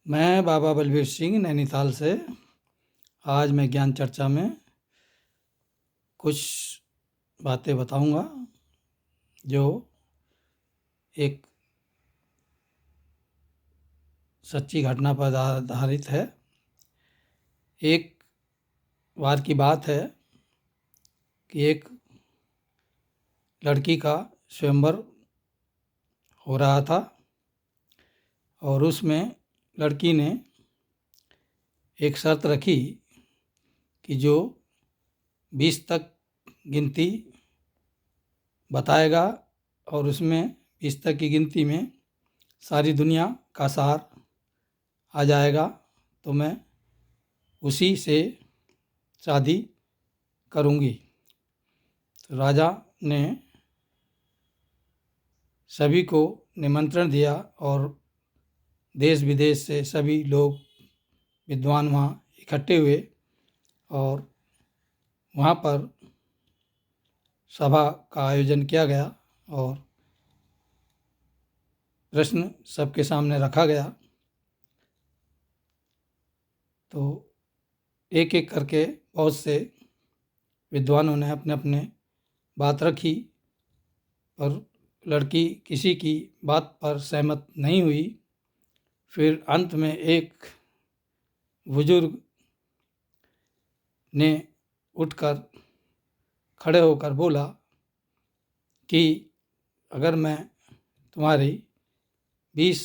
मैं बाबा बलबीर सिंह नैनीताल से। आज मैं ज्ञान चर्चा में कुछ बातें बताऊंगा जो एक सच्ची घटना पर आधारित है। एक बार की बात है कि एक लड़की का स्वयंवर हो रहा था और उसमें लड़की ने एक शर्त रखी कि जो 20 तक गिनती बताएगा और उसमें 20 तक की गिनती में सारी दुनिया का सार आ जाएगा तो मैं उसी से शादी करूँगी। तो राजा ने सभी को निमंत्रण दिया और देश विदेश से सभी लोग विद्वान वहाँ इकट्ठे हुए और वहाँ पर सभा का आयोजन किया गया और प्रश्न सबके सामने रखा गया। तो एक एक करके बहुत से विद्वानों ने अपने अपने बात रखी पर लड़की किसी की बात पर सहमत नहीं हुई। फिर अंत में एक बुजुर्ग ने उठकर खड़े होकर बोला कि अगर मैं तुम्हारी 20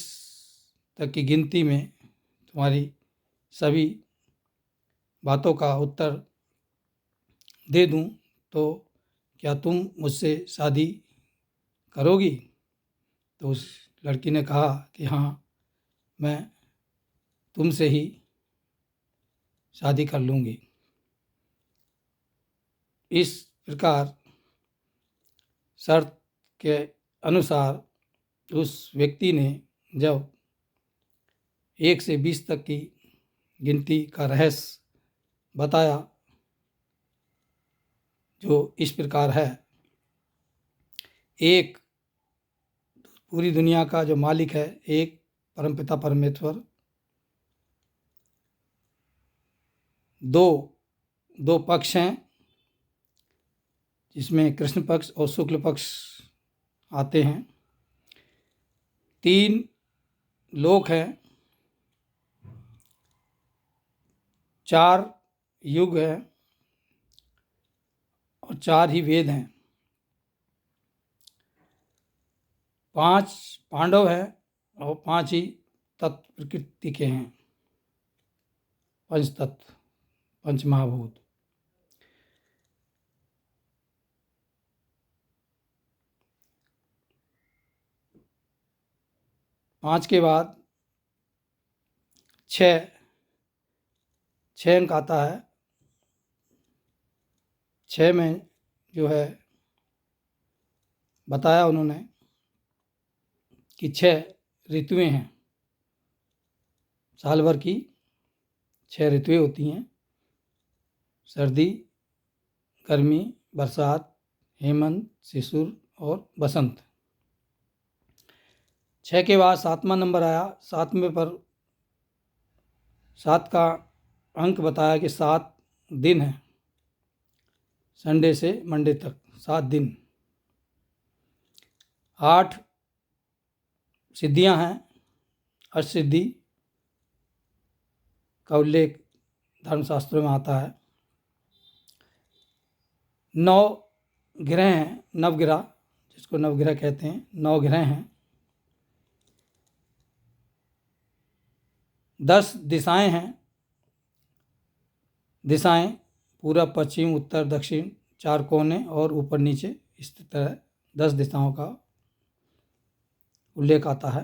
तक की गिनती में तुम्हारी सभी बातों का उत्तर दे दूं तो क्या तुम मुझसे शादी करोगी? तो उस लड़की ने कहा कि हाँ, मैं तुमसे ही शादी कर लूँगी। इस प्रकार शर्त के अनुसार उस व्यक्ति ने जब 1 से 20 तक की गिनती का रहस्य बताया जो इस प्रकार है। एक पूरी दुनिया का जो मालिक है, एक परमपिता परमेश्वर, दो पक्ष हैं जिसमें कृष्ण पक्ष और शुक्ल पक्ष आते हैं। 3 लोक हैं, 4 युग हैं और 4 ही वेद हैं। 5 पांडव हैं और 5 ही तत्व प्रकृति के हैं, पंच तत्व, पंच महाभूत। पाँच के बाद 6 अंक आता है। 6 में जो है बताया उन्होंने कि 6 ऋतुएं हैं। साल भर की 6 ऋतुएं होती हैं: सर्दी, गर्मी, बरसात, हेमंत, शिशिर और बसंत। 6 के बाद 7वां नंबर आया। 7वें पर 7 का अंक बताया कि 7 दिन है, संडे से मंडे तक 7 दिन। 8 सिद्धियां हैं, अष्टसिद्धि का उल्लेख धर्मशास्त्रों में आता है। 9 ग्रह हैं, नवग्रह जिसको नवग्रह कहते हैं, 9 ग्रह हैं। 10 दिशाएं हैं। दिशाएं पूरब, पश्चिम, उत्तर, दक्षिण, 4 कोने और ऊपर नीचे इस तरह 10 दिशाओं का उल्लेख आता है।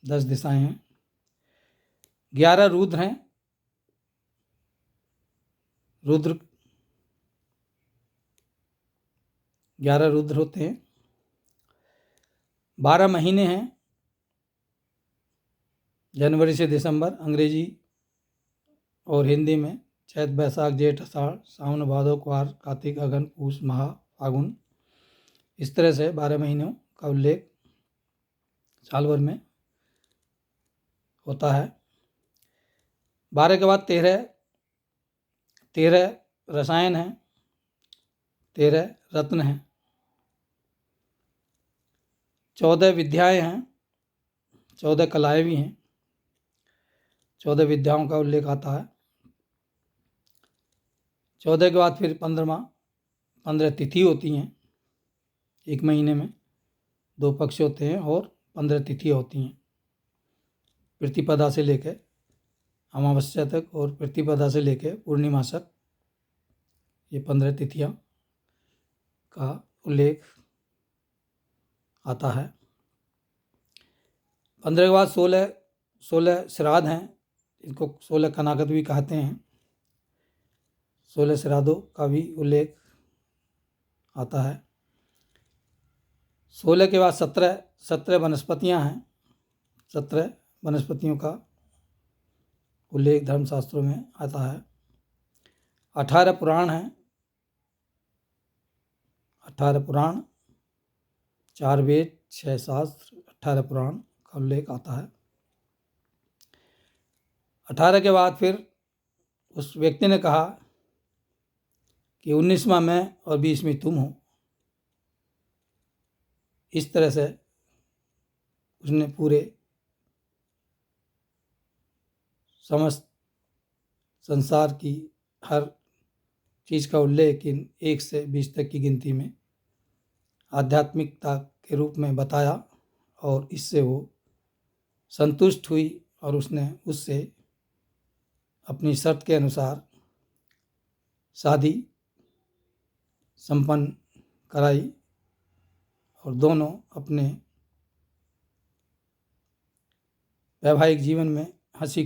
10 दिशाएं हैं। 11 रुद्र हैं। रुद्र 11 रुद्र होते हैं। 12 महीने हैं, जनवरी से दिसंबर, अंग्रेजी और हिंदी में चैत, बैसाख, जेठ, आषाढ़, सावन, भादो, कुआर, कार्तिक, अगन, पूस, माह, फागुन। इस तरह से 12 महीनों का उल्लेख साल भर में होता है। 12 के बाद 13 रसायन हैं, 13 रत्न हैं, 14 विद्याएं हैं, 14 कलाएं भी हैं, 14 विद्याओं का उल्लेख आता है। 14 के बाद फिर 15 तिथि होती हैं। एक महीने में 2 पक्ष होते हैं और 15 तिथियाँ होती हैं। प्रतिपदा से लेकर अमावस्या तक और प्रतिपदा से लेकर पूर्णिमा तक ये 15 तिथियाँ का उल्लेख आता है। 15 के बाद 16 श्राद्ध हैं, इनको 16 कनाकत भी कहते हैं। 16 श्राद्धों का भी उल्लेख आता है। 16 के बाद 17 वनस्पतियाँ हैं, 17 वनस्पतियों का उल्लेख धर्मशास्त्रों में आता है। 18 पुराण हैं, 18 पुराण, 4 वेद, 6 शास्त्र, 18 पुराण का उल्लेख आता है। 18 के बाद फिर उस व्यक्ति ने कहा कि 19वां मैं और 20वीं तुम हो। इस तरह से उसने पूरे समस्त संसार की हर चीज़ का उल्लेख इन 1 से 20 तक की गिनती में आध्यात्मिकता के रूप में बताया और इससे वो संतुष्ट हुई और उसने उससे अपनी शर्त के अनुसार शादी संपन्न कराई और दोनों अपने वैवाहिक जीवन में हंसी खुशी